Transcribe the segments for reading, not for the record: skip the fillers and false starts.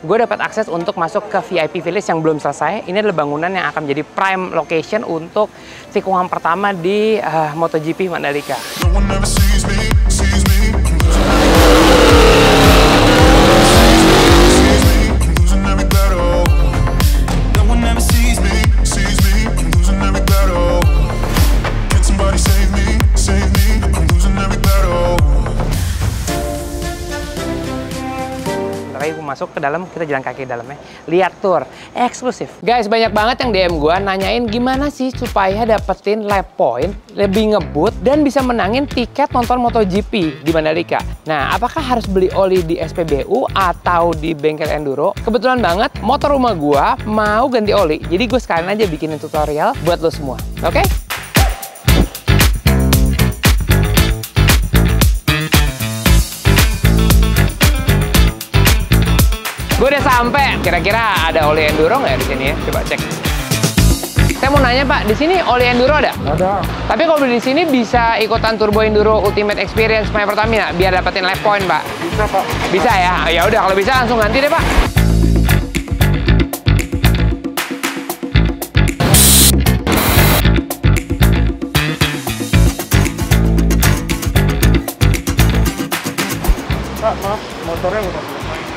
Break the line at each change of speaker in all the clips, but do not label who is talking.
gue dapat akses untuk masuk ke VIP Village yang belum selesai. Ini adalah bangunan yang akan menjadi prime location untuk tikungan pertama di MotoGP Mandalika. Masuk ke dalam, kita jalan kaki dalamnya, lihat tour eksklusif. Guys, banyak banget yang DM gue nanyain gimana sih supaya dapetin lap point, lebih ngebut, dan bisa menangin tiket nonton MotoGP di Mandalika. Nah, apakah harus beli oli di SPBU atau di bengkel enduro? Kebetulan banget, motor rumah gue mau ganti oli, jadi gue sekalian aja bikinin tutorial buat lo semua. Oke? Gue udah sampai. Kira-kira ada oli enduro nggak di sini ya? Coba cek. Saya mau nanya Pak, di sini oli enduro ada?
Ada.
Tapi kalau beli di sini bisa ikutan Turbo Enduro Ultimate Experience My Pertamina biar dapetin lap point Pak?
Bisa Pak.
Bisa ya? Ya udah kalau bisa langsung ganti deh Pak.
Pak, maaf, motornya udah selesai.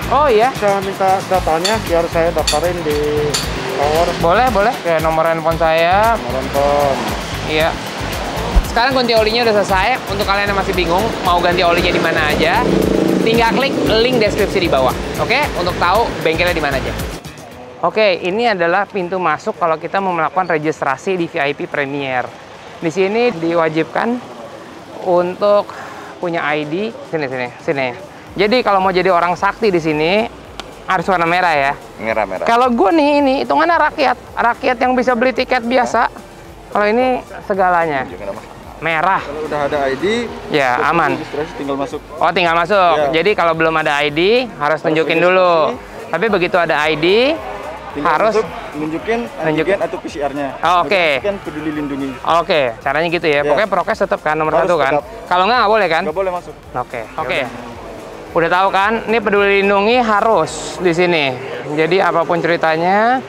Oh iya?
Saya minta datanya biar saya daftarin di tower.
Boleh. Kayak nomor handphone saya.
Nomor handphone.
Iya. Sekarang ganti olinya udah selesai. Untuk kalian yang masih bingung mau ganti olinya di mana aja, tinggal klik link deskripsi di bawah. Oke? Untuk tahu bengkelnya di mana aja. Oke, ini adalah pintu masuk kalau kita mau melakukan registrasi di VIP Premier. Di sini diwajibkan untuk punya ID. Sini. Jadi kalau mau jadi orang sakti di sini harus warna merah ya.
Merah.
Kalau gue nih ini hitungannya rakyat yang bisa beli tiket biasa. Kalau ini segalanya merah.
Kalau udah ada ID,
ya aman.
Tinggal masuk.
Oh tinggal masuk. Ya. Jadi kalau belum ada ID harus tunjukin dulu. Tapi begitu ada ID harus
nunjukin antigen atau PCR-nya.
Oh, oke.
Kan peduli lindungi.
Oke, caranya gitu ya. Pokoknya prokes tetap kan nomor
Harus
1 kan. Kalau nggak boleh kan?
Nggak boleh masuk.
Oke. Udah tahu kan, ini peduli lindungi harus di sini. Jadi apapun ceritanya,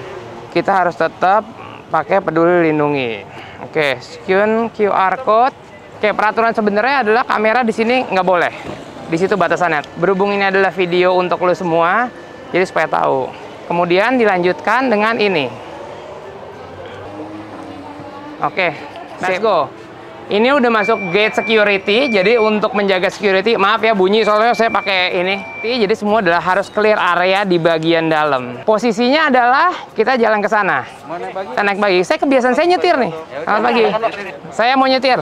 kita harus tetap pakai peduli lindungi. Oke, scan QR code. Oke, peraturan sebenarnya adalah kamera di sini nggak boleh. Di situ batasannya. Berhubung ini adalah video untuk lo semua, jadi supaya tahu. Kemudian dilanjutkan dengan ini. Oke, let's go. Ini udah masuk gate security, jadi untuk menjaga security, maaf ya bunyi soalnya saya pakai ini. Jadi semua adalah harus clear area di bagian dalam. Posisinya adalah kita jalan ke sana. Kita naik bagi. Saya kebiasaan saya nyetir nih. Selamat pagi. Saya mau nyetir.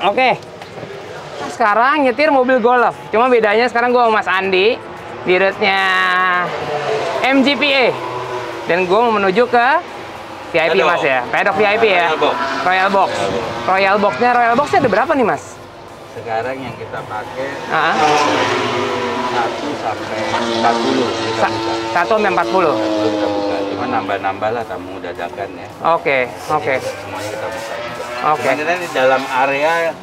Oke. Sekarang nyetir mobil golf. Cuma bedanya sekarang gue sama Mas Andi di route-nya MGPA. Dan gue mau menuju ke VIP Mas ya, pedok VIP ya. Royal Box. Royal Box-nya ada berapa nih Mas?
Sekarang yang kita pakai 1 sampai 40.
1 sampai 40.
Kita buka. Cuma nambah-nambah lah tamu dadakan ya.
Oke.
Semuanya kita buka juga.
Oke.
Cuman ini dalam area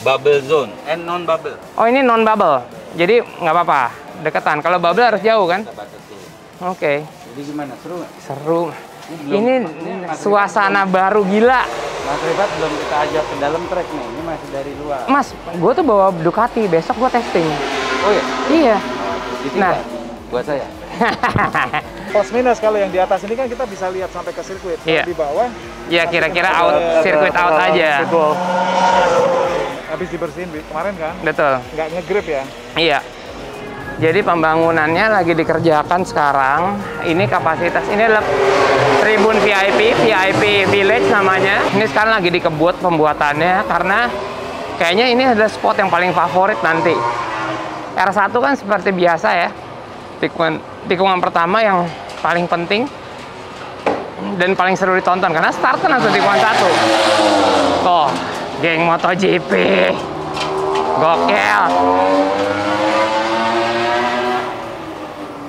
bubble zone, non bubble.
Oh ini non bubble, jadi nggak apa-apa, deketan. Kalau bubble harus jauh kan?
Kita batasi.
Oke.
Jadi gimana? Seru nggak?
Seru. Ini suasana baru gila.
Mas Rifat belum kita ajak ke dalam trek nih, ini masih dari luar.
Mas, gue tuh bawa Ducati, besok gue testing.
Oh iya?
Iya.
Nah, buat saya.
Plus minus kalau yang di atas ini kan kita bisa lihat sampai ke sirkuit.
Iya.
Di bawah.
Ya kira-kira out, sirkuit out aja.
Habis dibersihin kemarin kan?
Betul.
Nggak nge-grip ya?
Iya. Jadi pembangunannya lagi dikerjakan sekarang. Ini kapasitas, ini adalah tribun VIP Village namanya. Ini sekarang lagi dikebut pembuatannya karena kayaknya ini adalah spot yang paling favorit nanti. R1 kan seperti biasa ya. Tikungan pertama yang paling penting dan paling seru ditonton karena start kan langsung tikungan 1. Tuh, geng MotoGP. Gokil.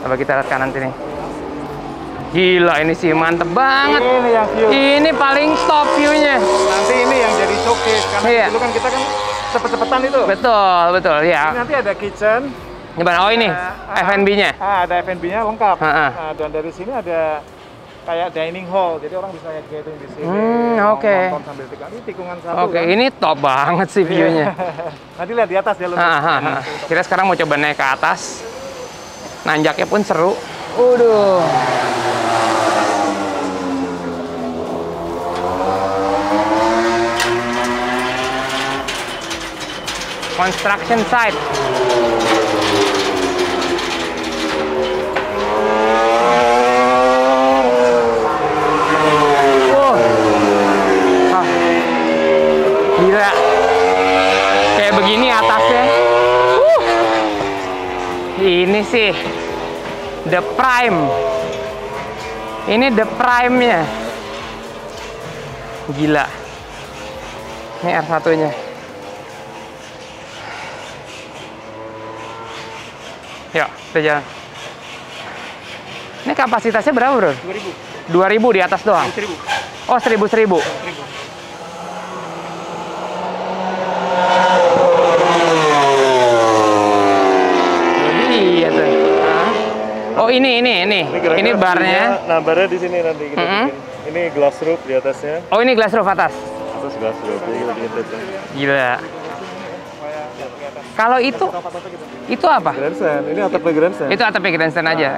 Coba kita lihat kanan sini. Gila ini sih mantep banget.
Ini yang view.
Ini paling top view-nya.
Nanti ini yang jadi showcase karena
Iya.
dulu kan kita kan cepet-cepetan itu.
Betul ya.
Ini nanti ada kitchen,
Gimana? Oh ini F&B-nya.
Ada F&B-nya lengkap.
Ha-ha.
Nah, dan dari sini ada kayak dining hall, jadi orang bisa gathering di sini.
Oke.
Nonton sambil ini tikungan satu.
Oke,
kan?
ini top banget sih view-nya.
Nanti lihat di atas ya, lebih.
Kira sekarang mau coba naik ke atas. Nanjaknya pun seru. Waduh. Construction site. Gila. Kayak begini atasnya. Ini sih the prime. Ini the prime-nya. Gila. Ini R1-nya. Yuk, kita jalan. Ini kapasitasnya berapa, bro? 2000. 2000 di atas doang? 1000. Oh, 1000. Iya tuh. Oh, ini barnya.
Nah, barnya di sini nanti kita bikin. Ini glass roof di atasnya.
Oh, ini glass roof atas.
Atas glass roof. Jadi kita bikin tetap.
Gila. Kalau itu apa?
Grandstand. Ini atapnya grandstand.
Itu atapnya grandstand aja.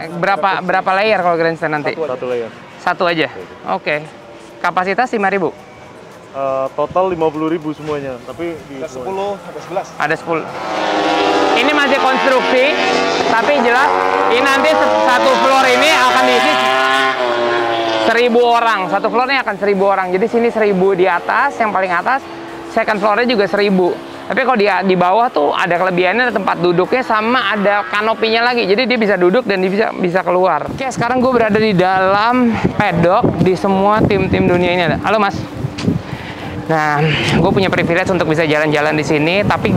Berapa layer kalau grandstand nanti?
Satu layer.
Satu aja. Oke. Kapasitas 5.000.
Total 50.000 semuanya. Tapi di
10, ada 11.
Ada 10. Ini masih konstruksi, tapi jelas ini nanti satu floor ini akan diisi 1.000 orang. Satu floor ini akan 1.000 orang. Jadi sini 1.000 di atas, yang paling atas. Second floor-nya juga 1.000. Tapi kalau di bawah tuh ada kelebihannya, ada tempat duduknya sama ada kanopinya lagi. Jadi dia bisa duduk dan dia bisa keluar. Oke, sekarang gue berada di dalam paddock di semua tim-tim dunia ini ada. Halo Mas. Nah, gue punya privilege untuk bisa jalan-jalan di sini. Tapi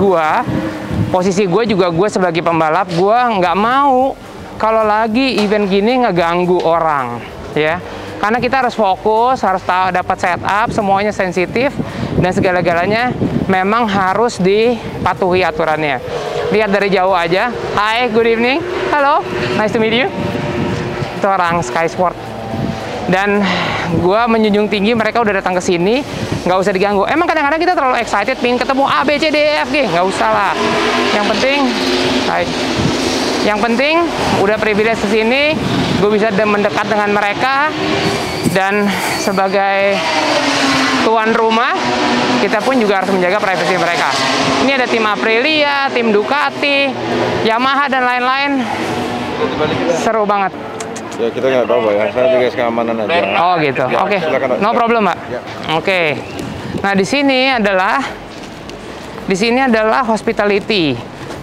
posisi gue juga sebagai pembalap, gue nggak mau kalau lagi event gini ngeganggu orang, ya. Karena kita harus fokus, harus tahu dapat setup, semuanya sensitif dan segala-galanya memang harus dipatuhi aturannya. Lihat dari jauh aja. Hi, good evening. Halo, nice to meet you. Itu orang Sky Sport. Dan gue menjunjung tinggi mereka udah datang ke sini, nggak usah diganggu. Emang kadang-kadang kita terlalu excited, pengen ketemu A, B, C, D, E, F, G. Nggak usah lah. Yang penting udah privilege ke sini, gue bisa mendekat dengan mereka. Dan sebagai tuan rumah, kita pun juga harus menjaga privasi mereka. Ini ada tim Aprilia, tim Ducati, Yamaha, dan lain-lain. Seru banget.
Ya kita nggak apa-apa ya, saya juga keamanan aja.
Oh gitu, oke. No problem, Mbak.
Ya.
Oke. Nah di sini adalah hospitality.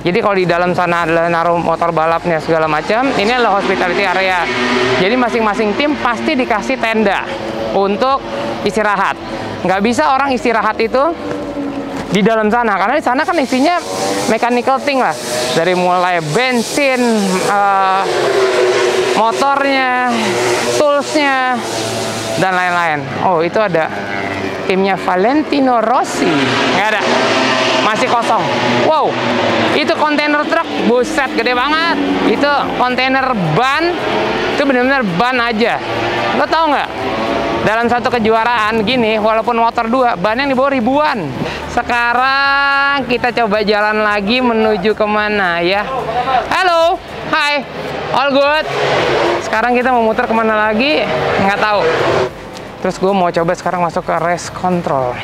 Jadi kalau di dalam sana adalah naruh motor balapnya segala macam, ini adalah hospitality area. Jadi masing-masing tim pasti dikasih tenda untuk istirahat. Nggak bisa orang istirahat itu di dalam sana, karena di sana kan isinya mechanical thing lah, dari mulai bensin, motornya, toolsnya, dan lain-lain. Oh, itu ada timnya Valentino Rossi. Nggak ada, masih kosong. Wow, itu kontainer truk, buset, gede banget. Itu kontainer ban, itu benar-benar ban aja. Lo tau nggak? Dalam satu kejuaraan gini, walaupun motor 2, ban yang dibawa ribuan. Sekarang kita coba jalan lagi menuju kemana ya? Halo, hai, all good. Sekarang kita mau muter kemana lagi? Nggak tahu. Terus gue mau coba sekarang masuk ke race control.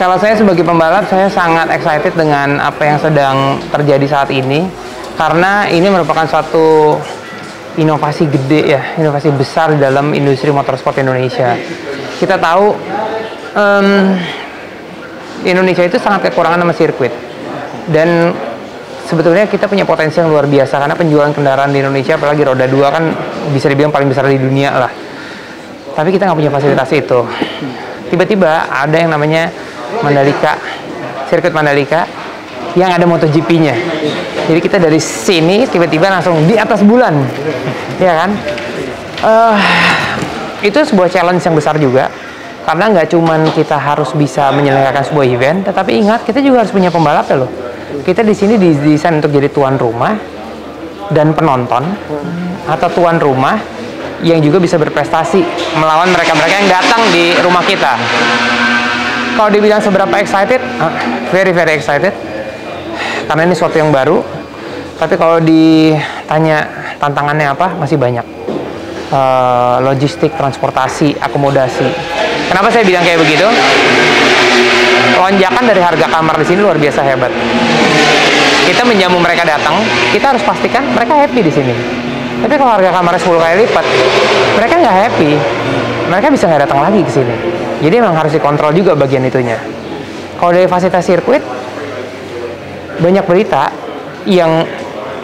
Kalau saya sebagai pembalap, saya sangat excited dengan apa yang sedang terjadi saat ini. Karena ini merupakan suatu inovasi gede ya, inovasi besar di dalam industri motorsport Indonesia. Kita tahu Indonesia itu sangat kekurangan sama sirkuit, dan sebetulnya kita punya potensi yang luar biasa karena penjualan kendaraan di Indonesia, apalagi roda 2 kan bisa dibilang paling besar di dunia lah. Tapi kita nggak punya fasilitas itu. Tiba-tiba ada yang namanya Mandalika, sirkuit Mandalika yang ada MotoGP-nya. Jadi kita dari sini tiba-tiba langsung di atas bulan, ya kan? Itu sebuah challenge yang besar juga, karena nggak cuman kita harus bisa menyelenggarakan sebuah event, tetapi ingat kita juga harus punya pembalap ya loh. Kita di sini didesain untuk jadi tuan rumah dan penonton, atau tuan rumah yang juga bisa berprestasi melawan mereka-mereka yang datang di rumah kita. Kalau dibilang seberapa excited, very excited, karena ini sesuatu yang baru. Tapi kalau ditanya tantangannya apa, masih banyak. Logistik, transportasi, akomodasi. Kenapa saya bilang kayak begitu? Lonjakan dari harga kamar di sini luar biasa hebat. Kita menjamu mereka datang, kita harus pastikan mereka happy di sini. Tapi kalau harga kamarnya 10 kali lipat, mereka nggak happy. Mereka bisa nggak datang lagi ke sini. Jadi emang harus dikontrol juga bagian itunya. Kalau dari fasilitas sirkuit, banyak berita yang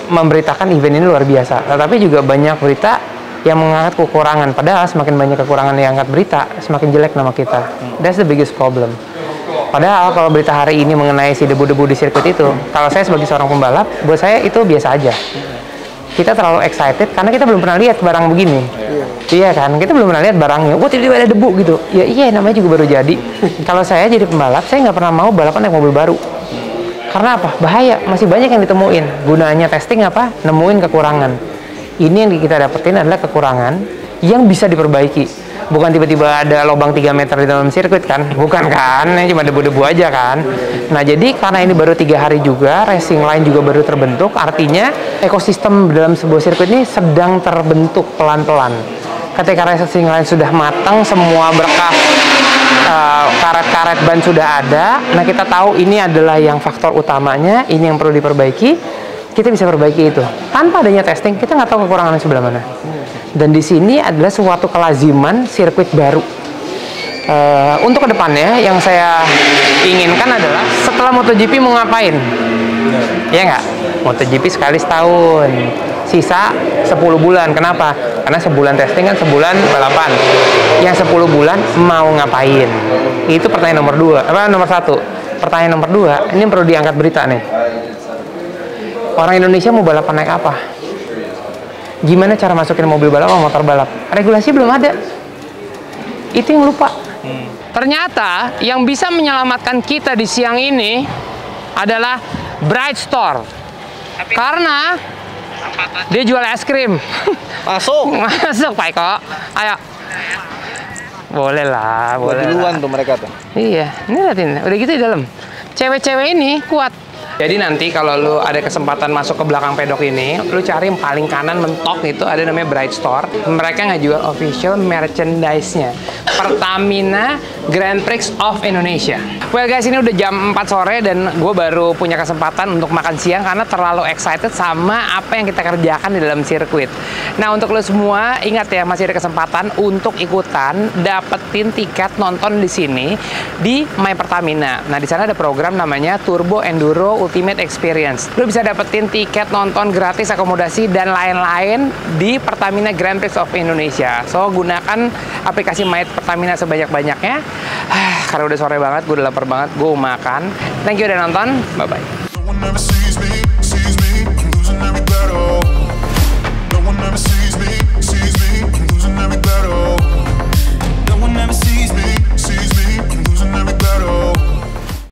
memberitakan event ini luar biasa. Tetapi juga banyak berita yang mengangkat kekurangan. Padahal semakin banyak kekurangan yang angkat berita, semakin jelek nama kita. That's the biggest problem. Padahal kalau berita hari ini mengenai si debu-debu di sirkuit itu, kalau saya sebagai seorang pembalap, buat saya itu biasa aja. Kita terlalu excited karena kita belum pernah lihat barang begini. Iya kan, kita belum pernah lihat barangnya. Wah, tiba-tiba ada debu gitu. Ya iya, namanya juga baru jadi. Kalau saya jadi pembalap, saya nggak pernah mau balapan naik mobil baru. Karena apa? Bahaya, masih banyak yang ditemuin. Gunanya testing apa? Nemuin kekurangan. Ini yang kita dapetin adalah kekurangan yang bisa diperbaiki. Bukan tiba-tiba ada lubang 3 meter di dalam sirkuit kan? Bukan kan? Ini cuma debu-debu aja kan? Nah, jadi karena ini baru 3 hari juga, racing line juga baru terbentuk, artinya ekosistem dalam sebuah sirkuit ini sedang terbentuk pelan-pelan. Ketika racing line sudah matang, semua berkas karet-karet ban sudah ada, nah kita tahu ini adalah yang faktor utamanya, ini yang perlu diperbaiki, kita bisa perbaiki itu. Tanpa adanya testing, kita nggak tahu kekurangannya sebelah mana. Dan di sini adalah suatu kelaziman sirkuit baru. Untuk kedepannya yang saya inginkan adalah setelah MotoGP mau ngapain? Ya nggak? MotoGP sekali setahun, sisa 10 bulan. Kenapa? Karena sebulan testing kan sebulan balapan. Yang 10 bulan mau ngapain? Itu pertanyaan nomor 2. Nomor 1. Pertanyaan nomor 2, ini perlu diangkat berita nih. Orang Indonesia mau balapan naik apa? Gimana cara masukin mobil balap atau motor balap? Regulasi belum ada. Itu yang lupa. Ternyata yang bisa menyelamatkan kita di siang ini adalah Bright Store. Karena dia jual es krim.
Masuk.
Masuk, Pak Eko. Ayo. Boleh lah, boleh.
Duluan tuh mereka tuh.
Iya, ini liatin. Udah gitu di dalam. Cewek-cewek ini kuat. Jadi nanti kalau lu ada kesempatan masuk ke belakang pedok ini, lu cari yang paling kanan mentok itu ada namanya Bright Store. Mereka ngejual official merchandise-nya. Pertamina Grand Prix of Indonesia. Well guys, ini udah jam 4 sore dan gue baru punya kesempatan untuk makan siang karena terlalu excited sama apa yang kita kerjakan di dalam sirkuit. Nah, untuk lo semua ingat ya, masih ada kesempatan untuk ikutan dapetin tiket nonton di sini di My Pertamina. Nah, di sana ada program namanya Turbo Enduro Ultimate Experience. Lo bisa dapetin tiket nonton gratis, akomodasi dan lain-lain di Pertamina Grand Prix of Indonesia. So, gunakan aplikasi My Pertamina sebanyak-banyaknya. Karena udah sore banget, gue udah lapar banget, gue mau makan. Thank you udah nonton, bye-bye.